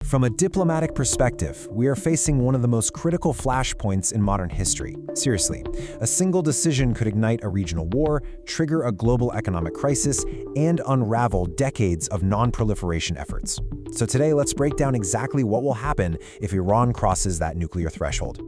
From a diplomatic perspective, we are facing one of the most critical flashpoints in modern history. Seriously, a single decision could ignite a regional war, trigger a global economic crisis, and unravel decades of non-proliferation efforts. So today, let's break down exactly what will happen if Iran crosses that nuclear threshold.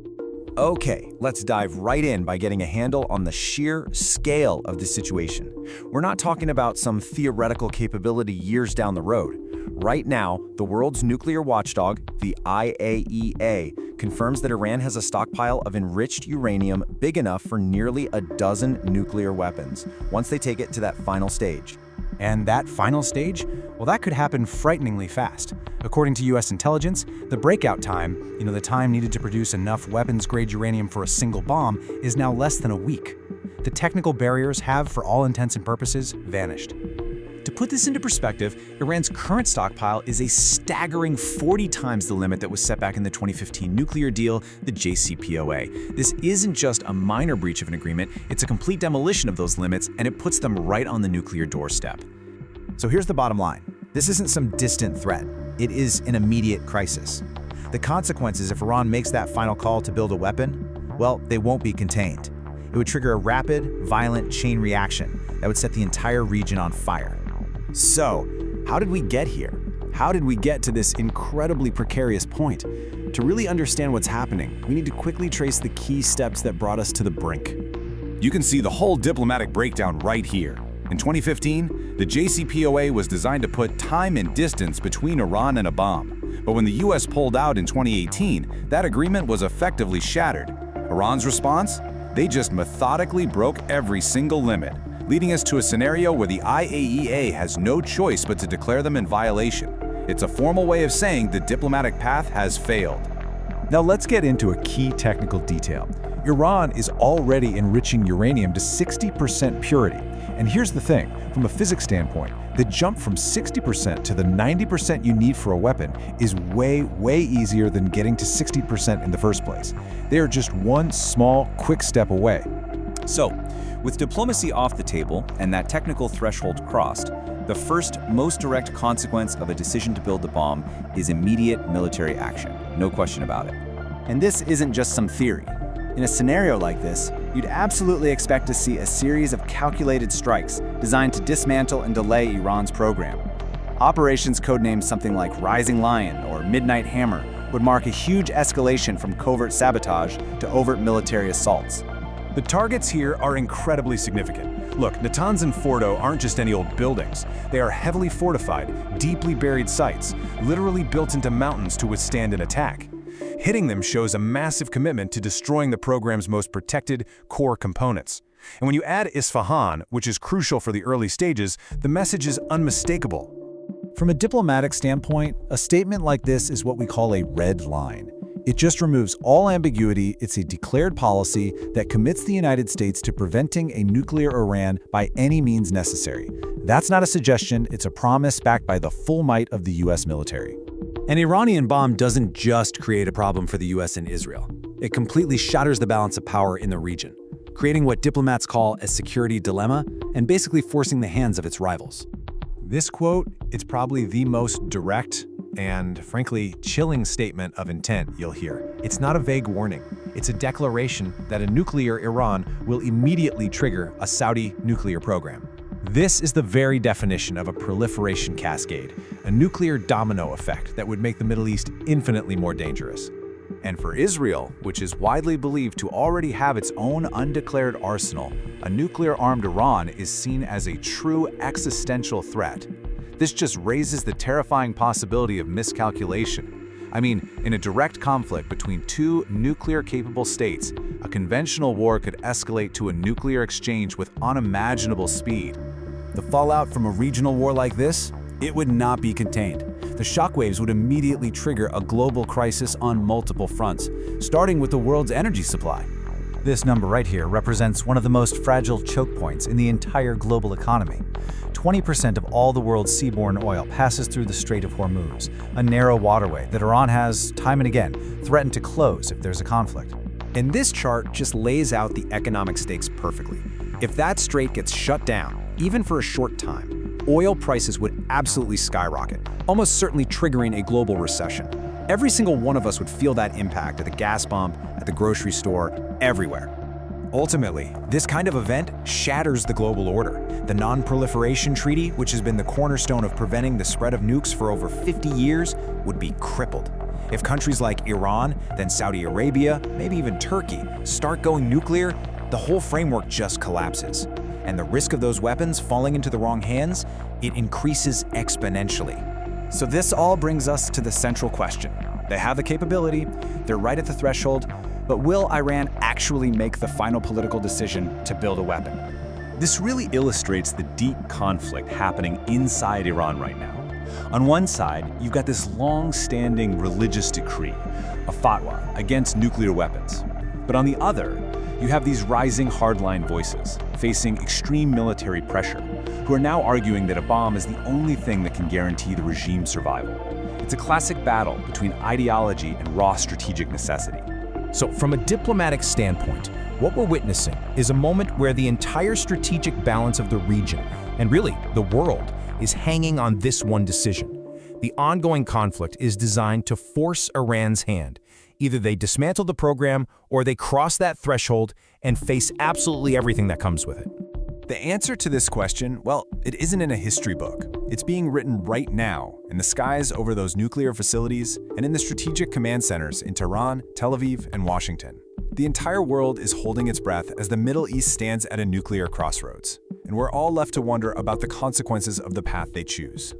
Okay, let's dive right in by getting a handle on the sheer scale of the situation. We're not talking about some theoretical capability years down the road. Right now, the world's nuclear watchdog, the IAEA, confirms that Iran has a stockpile of enriched uranium big enough for nearly a dozen nuclear weapons, once they take it to that final stage. And that final stage? Well, that could happen frighteningly fast. According to US intelligence, the breakout time, the time needed to produce enough weapons-grade uranium for a single bomb, is now less than a week. The technical barriers have, for all intents and purposes, vanished. To put this into perspective, Iran's current stockpile is a staggering 40 times the limit that was set back in the 2015 nuclear deal, the JCPOA. This isn't just a minor breach of an agreement, it's a complete demolition of those limits, and it puts them right on the nuclear doorstep. So here's the bottom line. This isn't some distant threat. It is an immediate crisis. The consequences if Iran makes that final call to build a weapon, well, they won't be contained. It would trigger a rapid, violent chain reaction that would set the entire region on fire. So, how did we get here? How did we get to this incredibly precarious point? To really understand what's happening, we need to quickly trace the key steps that brought us to the brink. You can see the whole diplomatic breakdown right here. In 2015, the JCPOA was designed to put time and distance between Iran and a bomb. But when the US pulled out in 2018, that agreement was effectively shattered. Iran's response? They just methodically broke every single limit, leading us to a scenario where the IAEA has no choice but to declare them in violation. It's a formal way of saying the diplomatic path has failed. Now let's get into a key technical detail. Iran is already enriching uranium to 60% purity. And here's the thing, from a physics standpoint, the jump from 60% to the 90% you need for a weapon is way easier than getting to 60% in the first place. They are just one small, quick step away. So, with diplomacy off the table and that technical threshold crossed, the first, most direct consequence of a decision to build the bomb is immediate military action. No question about it. And this isn't just some theory. In a scenario like this, you'd absolutely expect to see a series of calculated strikes designed to dismantle and delay Iran's program. Operations codenamed something like Rising Lion or Midnight Hammer would mark a huge escalation from covert sabotage to overt military assaults. The targets here are incredibly significant. Look, Natanz and Fordo aren't just any old buildings. They are heavily fortified, deeply buried sites, literally built into mountains to withstand an attack. Hitting them shows a massive commitment to destroying the program's most protected core components. And when you add Isfahan, which is crucial for the early stages, the message is unmistakable. From a diplomatic standpoint, a statement like this is what we call a red line. It just removes all ambiguity. It's a declared policy that commits the United States to preventing a nuclear Iran by any means necessary. That's not a suggestion, it's a promise backed by the full might of the US military. An Iranian bomb doesn't just create a problem for the US and Israel. It completely shatters the balance of power in the region, creating what diplomats call a security dilemma and basically forcing the hands of its rivals. This quote is probably the most direct and, frankly, chilling statement of intent you'll hear. It's not a vague warning. It's a declaration that a nuclear Iran will immediately trigger a Saudi nuclear program. This is the very definition of a proliferation cascade, a nuclear domino effect that would make the Middle East infinitely more dangerous. And for Israel, which is widely believed to already have its own undeclared arsenal, a nuclear-armed Iran is seen as a true existential threat. This just raises the terrifying possibility of miscalculation. I mean, in a direct conflict between two nuclear-capable states, a conventional war could escalate to a nuclear exchange with unimaginable speed. The fallout from a regional war like this? It would not be contained. The shockwaves would immediately trigger a global crisis on multiple fronts, starting with the world's energy supply. This number right here represents one of the most fragile choke points in the entire global economy. 20% of all the world's seaborne oil passes through the Strait of Hormuz, a narrow waterway that Iran has, time and again, threatened to close if there's a conflict. And this chart just lays out the economic stakes perfectly. If that strait gets shut down, even for a short time, oil prices would absolutely skyrocket, almost certainly triggering a global recession. Every single one of us would feel that impact at the gas pump, at the grocery store, everywhere. Ultimately, this kind of event shatters the global order. The Non-Proliferation Treaty, which has been the cornerstone of preventing the spread of nukes for over 50 years, would be crippled. If countries like Iran, then Saudi Arabia, maybe even Turkey, start going nuclear, the whole framework just collapses. And the risk of those weapons falling into the wrong hands, it increases exponentially. So this all brings us to the central question. They have the capability, they're right at the threshold, but will Iran actually make the final political decision to build a weapon? This really illustrates the deep conflict happening inside Iran right now. On one side, you've got this long-standing religious decree, a fatwa against nuclear weapons. But on the other, you have these rising hardline voices facing extreme military pressure, who are now arguing that a bomb is the only thing that can guarantee the regime's survival. It's a classic battle between ideology and raw strategic necessity. So from a diplomatic standpoint, what we're witnessing is a moment where the entire strategic balance of the region, and really the world, is hanging on this one decision. The ongoing conflict is designed to force Iran's hand. Either they dismantle the program or they cross that threshold and face absolutely everything that comes with it. The answer to this question, well, it isn't in a history book. It's being written right now in the skies over those nuclear facilities and in the strategic command centers in Tehran, Tel Aviv, and Washington. The entire world is holding its breath as the Middle East stands at a nuclear crossroads, and we're all left to wonder about the consequences of the path they choose.